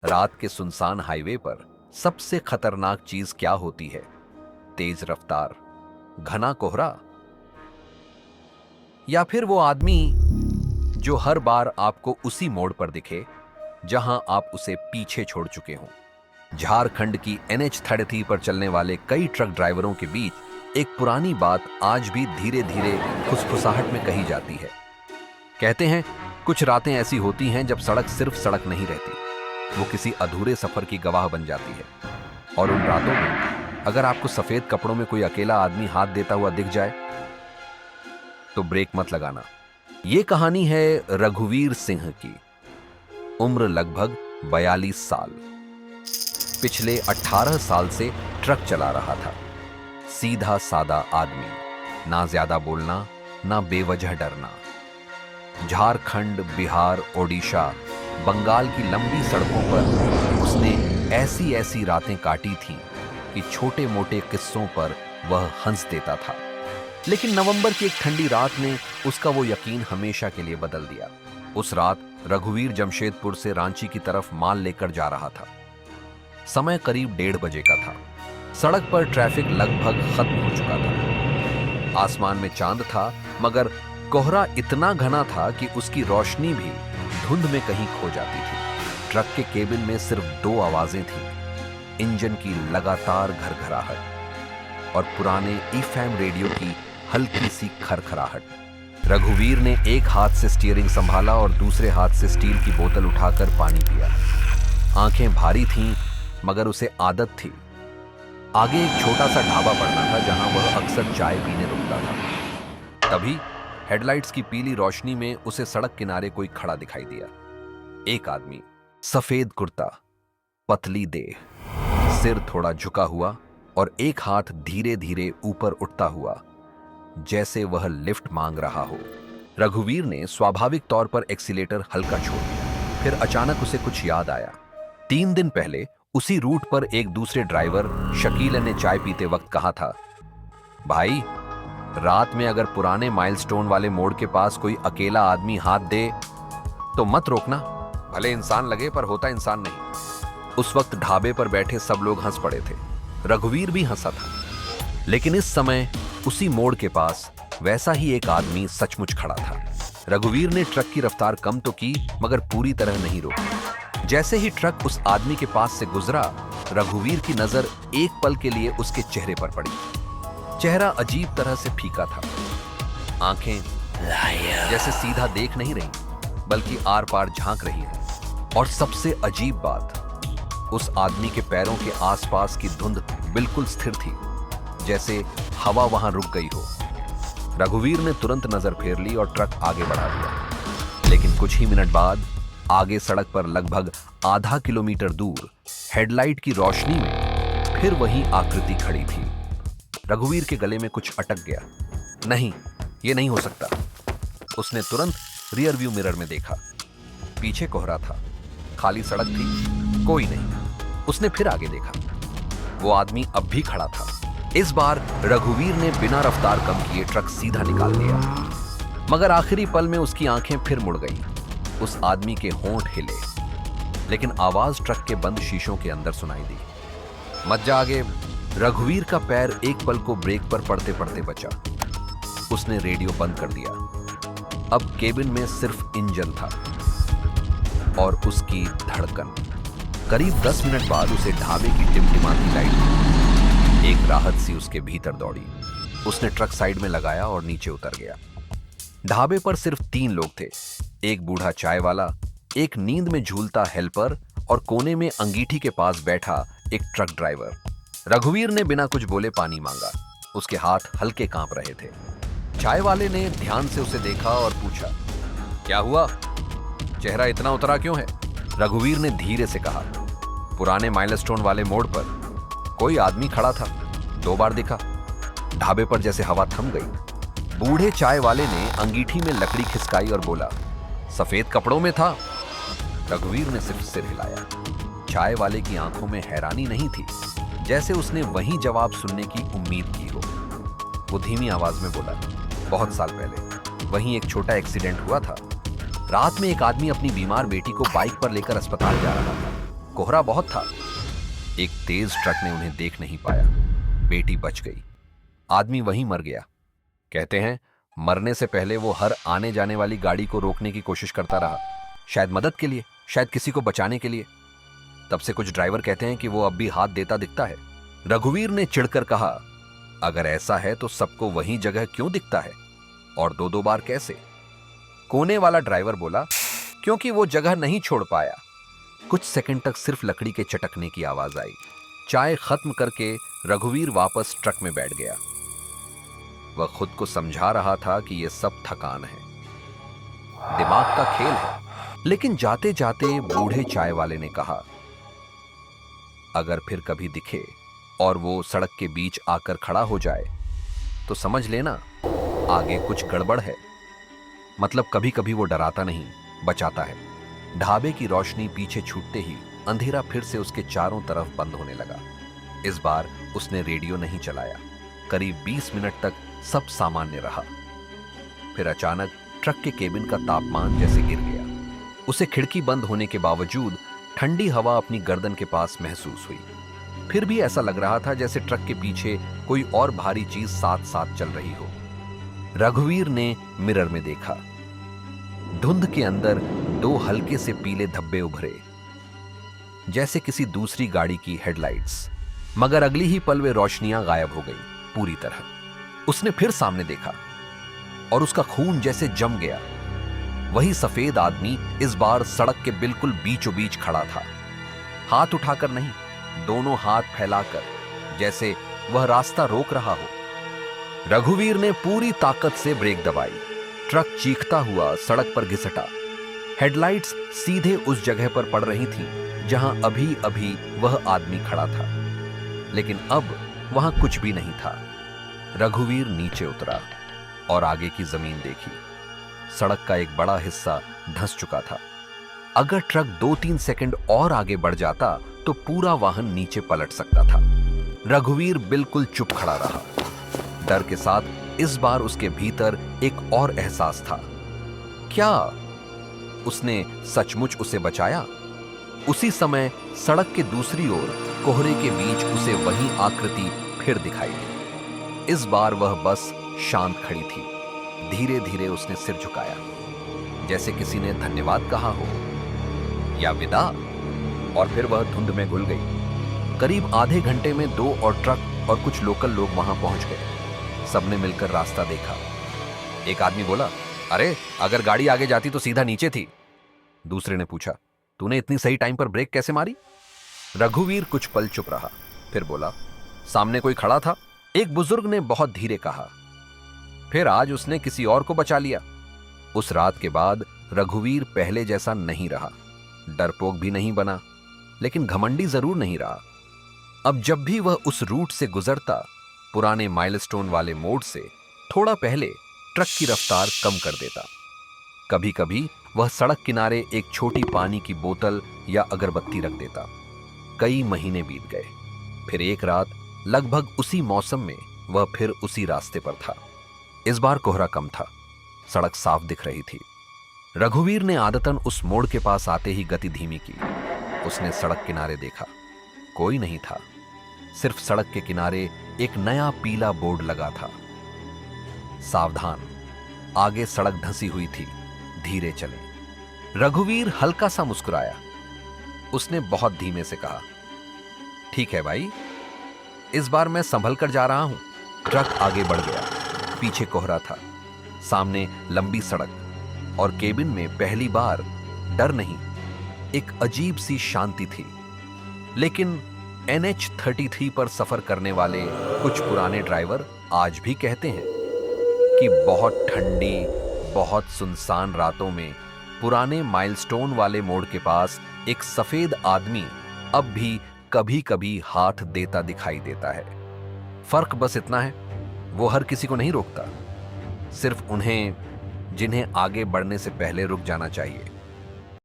रात के सुनसान हाईवे पर सबसे खतरनाक चीज क्या होती है? तेज रफ्तार, घना कोहरा, या फिर वो आदमी जो हर बार आपको उसी मोड़ पर दिखे जहां आप उसे पीछे छोड़ चुके हों। झारखंड की NH-33 पर चलने वाले कई ट्रक ड्राइवरों के बीच एक पुरानी बात आज भी धीरे धीरे फुसफुसाहट में कही जाती है। कहते हैं कुछ रातें ऐसी होती हैं जब सड़क सिर्फ सड़क नहीं रहती, वो किसी अधूरे सफर की गवाह बन जाती है। और उन रातों में अगर आपको सफेद कपड़ों में कोई अकेला आदमी हाथ देता हुआ दिख जाए तो ब्रेक मत लगाना। ये कहानी है रघुवीर सिंह की। उम्र लगभग 42 साल। पिछले 18 साल से ट्रक चला रहा था। सीधा सादा आदमी, ना ज्यादा बोलना, ना बेवजह डरना। झारखंड, बिहार, ओडिशा, बंगाल की लंबी सड़कों पर उसने ऐसी ऐसी रातें काटी थीं कि छोटे मोटे किस्सों पर वह हंस देता था। लेकिन नवंबर की एक ठंडी रात ने उसका वो यकीन हमेशा के लिए बदल दिया। उस रात रघुवीर जमशेदपुर से रांची की तरफ माल लेकर जा रहा था। समय करीब 1:30 बजे का था। सड़क पर ट्रैफिक लगभग खत्म हो चुका था। आसमान में चांद था, मगर कोहरा इतना घना था कि उसकी रोशनी भी धुंध में कहीं खो जाती थी। ट्रक के केबिन में सिर्फ 2 आवाजें थीं, इंजन की लगातार घरघराहट और पुराने ईफएम रेडियो की हल्की सी खरखराहट। रघुवीर ने एक हाथ से स्टीयरिंग संभाला और दूसरे हाथ से स्टील की बोतल उठाकर पानी पिया। आंखें भारी थीं, मगर उसे आदत थी। आगे एक छोटा सा ढाबा पड़ता था जहां वह अक्सर चाय पीने रुकता था। तभी हेडलाइट्स की पीली रोशनी में उसे सड़क किनारे कोई खड़ा दिखाई दिया। एक आदमी, सफेद कुर्ता, पतली देह, सिर थोड़ा झुका हुआ और एक हाथ धीरे धीरे ऊपर उठता हुआ, जैसे वह लिफ्ट मांग रहा हो। रघुवीर ने स्वाभाविक तौर पर एक्सीलेटर हल्का छोड़ दिया। फिर अचानक उसे कुछ याद आया। 3 दिन पहले उसी रूट पर एक दूसरे ड्राइवर शकील ने चाय पीते वक्त कहा था, भाई, रात में अगर पुराने माइलस्टोन वाले मोड़ के पास कोई अकेला आदमी हाथ दे तो मत रोकना, भले इंसान लगे पर होता इंसान नहीं। उस वक्त ढाबे पर बैठे सब लोग हंस पड़े थे। रघुवीर भी हंसा था। लेकिन इस समय उसी मोड़ के पास वैसा ही एक आदमी सचमुच खड़ा था। रघुवीर ने ट्रक की रफ्तार कम तो की, मगर पूरी तरह नहीं रोकी। जैसे ही ट्रक उस आदमी के पास से गुजरा, रघुवीर की नजर एक पल के लिए उसके चेहरे पर पड़ी। चेहरा अजीब तरह से फीका था। आंखें जैसे सीधा देख नहीं रही, बल्कि आर पार झांक रही हैं। और सबसे अजीब बात, उस आदमी के पैरों के आसपास की धुंध बिल्कुल स्थिर थी, जैसे हवा वहां रुक गई हो। रघुवीर ने तुरंत नजर फेर ली और ट्रक आगे बढ़ा दिया। लेकिन कुछ ही मिनट बाद आगे सड़क पर लगभग आधा किलोमीटर दूर हेडलाइट की रोशनी में फिर वही आकृति खड़ी थी। रघुवीर के गले में कुछ अटक गया। नहीं, यह नहीं हो सकता। उसने तुरंत रियर व्यू मिरर में देखा। पीछे कोहरा था, खाली सड़क थी, कोई नहीं। उसने फिर आगे देखा। वो आदमी अब भी खड़ा था। इस बार रघुवीर ने बिना रफ्तार कम किए ट्रक सीधा निकाल दिया, मगर आखिरी पल में उसकी आंखें फिर मुड़ गईं। उस आदमी के होंठ हिले, लेकिन आवाज ट्रक के बंद शीशों के अंदर सुनाई दी, मत जा आगे। रघुवीर का पैर एक पल को ब्रेक पर पड़ते पड़ते बचा। उसने रेडियो बंद कर दिया। अब केबिन में सिर्फ इंजन था और उसकी धड़कन। करीब 10 मिनट बाद उसे ढाबे की टिमटिमाती लाइट एक राहत सी उसके भीतर दौड़ी। उसने ट्रक साइड में लगाया और नीचे उतर गया। ढाबे पर सिर्फ 3 लोग थे, एक बूढ़ा चाय वाला, एक नींद में झूलता हेल्पर और कोने में अंगीठी के पास बैठा एक ट्रक ड्राइवर। रघुवीर ने बिना कुछ बोले पानी मांगा। उसके हाथ हल्के कांप रहे थे। चाय वाले ने ध्यान से उसे देखा और पूछा, क्या हुआ, चेहरा इतना उतरा क्यों है? रघुवीर ने धीरे से कहा, पुराने माइलस्टोन वाले मोड़ पर कोई आदमी खड़ा था, 2 बार दिखा। ढाबे पर जैसे हवा थम गई। बूढ़े चाय वाले ने अंगीठी में लकड़ी खिसकाई और बोला, सफेद कपड़ों में था। रघुवीर ने सिर्फ सिर हिलाया। चाय वाले की आंखों में हैरानी नहीं थी, जैसे उसने वही जवाब सुनने की उम्मीद की हो। वो धीमी आवाज में बोला, बहुत साल पहले वहीं एक छोटा एक्सीडेंट हुआ था। रात में एक आदमी अपनी बीमार बेटी को बाइक पर लेकर अस्पताल जा रहा था। कोहरा बहुत था। एक तेज ट्रक ने उन्हें देख नहीं पाया। बेटी बच गई, आदमी वहीं मर गया। कहते हैं मरने से पहले वो हर आने जाने वाली गाड़ी को रोकने की कोशिश करता रहा, शायद मदद के लिए, शायद किसी को बचाने के लिए। तब से कुछ ड्राइवर कहते हैं कि वो अब भी हाथ देता दिखता है। रघुवीर ने चिढ़कर कहा, अगर ऐसा है तो सबको वही जगह क्यों दिखता है, और दो दो बार कैसे? कोने वाला ड्राइवर बोला, क्योंकि वो जगह नहीं छोड़ पाया। कुछ सेकंड तक सिर्फ लकड़ी के चटकने की आवाज आई। चाय खत्म करके रघुवीर वापस ट्रक में बैठ गया। वह खुद को समझा रहा था कि यह सब थकान है, दिमाग का खेल है। लेकिन जाते जाते बूढ़े चाय वाले ने कहा, अगर फिर कभी दिखे और वो सड़क के बीच आकर खड़ा हो जाए तो समझ लेना आगे कुछ गड़बड़ है। मतलब कभी कभी वो डराता नहीं, बचाता है। ढाबे की रोशनी पीछे छूटते ही अंधेरा फिर से उसके चारों तरफ बंद होने लगा। इस बार उसने रेडियो नहीं चलाया। करीब 20 मिनट तक सब सामान्य रहा। फिर अचानक ट्रक के केबिन का तापमान जैसे गिर गया। उसे खिड़की बंद होने के बावजूद ठंडी हवा अपनी गर्दन के पास महसूस हुई। फिर भी ऐसा लग रहा था जैसे ट्रक के पीछे कोई और भारी चीज साथ साथ चल रही हो। रघुवीर ने मिरर में देखा। धुंध के अंदर दो हल्के से पीले धब्बे उभरे, जैसे किसी दूसरी गाड़ी की हेडलाइट्स। मगर अगली ही पल वे रोशनियां गायब हो गई पूरी तरह। उसने फिर सामने देखा और उसका खून जैसे जम गया। वही सफेद आदमी इस बार सड़क के बिल्कुल बीचों बीच खड़ा था, हाथ उठाकर नहीं, दोनों हाथ फैलाकर, जैसे वह रास्ता रोक रहा हो। रघुवीर ने पूरी ताकत से ब्रेक दबाई। ट्रक चीखता हुआ सड़क पर घिसटा। हेडलाइट्स सीधे उस जगह पर पड़ रही थीं जहां अभी अभी वह आदमी खड़ा था, लेकिन अब वहां कुछ भी नहीं था। रघुवीर नीचे उतरा और आगे की जमीन देखी। सड़क का एक बड़ा हिस्सा धंस चुका था। अगर ट्रक 2-3 सेकंड और आगे बढ़ जाता तो पूरा वाहन नीचे पलट सकता था। रघुवीर बिल्कुल चुप खड़ा रहा। डर के साथ इस बार उसके भीतर एक और एहसास था। क्या उसने सचमुच उसे बचाया? उसी समय सड़क के दूसरी ओर कोहरे के बीच उसे वही आकृति फिर दिखाई दी। इस बार वह बस शांत खड़ी थी। धीरे धीरे उसने सिर झुकाया, जैसे किसी ने धन्यवाद कहा हो या विदा, और फिर वह धुंध में घुल गई। करीब आधे घंटे में 2 और ट्रक और कुछ लोकल लोग वहां पहुंच गए। सबने मिलकर रास्ता देखा। एक आदमी बोला, अरे अगर गाड़ी आगे जाती तो सीधा नीचे थी। दूसरे ने पूछा, तूने इतनी सही टाइम पर ब्रेक कैसे मारी? रघुवीर कुछ पल चुप रहा, फिर बोला, सामने कोई खड़ा था। एक बुजुर्ग ने बहुत धीरे कहा, फिर आज उसने किसी और को बचा लिया। उस रात के बाद रघुवीर पहले जैसा नहीं रहा। डरपोक भी नहीं बना, लेकिन घमंडी जरूर नहीं रहा। अब जब भी वह उस रूट से गुजरता, पुराने माइलस्टोन वाले मोड़ से थोड़ा पहले ट्रक की रफ्तार कम कर देता। कभी कभी वह सड़क किनारे एक छोटी पानी की बोतल या अगरबत्ती रख देता। कई महीने बीत गए। फिर एक रात लगभग उसी मौसम में वह फिर उसी रास्ते पर था। इस बार कोहरा कम था, सड़क साफ दिख रही थी। रघुवीर ने आदतन उस मोड़ के पास आते ही गति धीमी की। उसने सड़क किनारे देखा, कोई नहीं था। सिर्फ सड़क के किनारे एक नया पीला बोर्ड लगा था, सावधान। आगे सड़क धंसी हुई थी, धीरे चलें। रघुवीर हल्का सा मुस्कुराया। उसने बहुत धीमे से कहा, ठीक है भाई, इस बार मैं संभल कर जा रहा हूं। ट्रक आगे बढ़ गया। पीछे कोहरा था, सामने लंबी सड़क, और केबिन में पहली बार डर नहीं, एक अजीब सी शांति थी। लेकिन NH-33 पर सफर करने वाले कुछ पुराने ड्राइवर आज भी कहते हैं कि बहुत ठंडी, बहुत सुनसान रातों में पुराने माइलस्टोन वाले मोड़ के पास एक सफेद आदमी अब भी कभी कभी हाथ देता दिखाई देता है। फर्क बस इतना है, वो हर किसी को नहीं रोकता, सिर्फ उन्हें जिन्हें आगे बढ़ने से पहले रुक जाना चाहिए।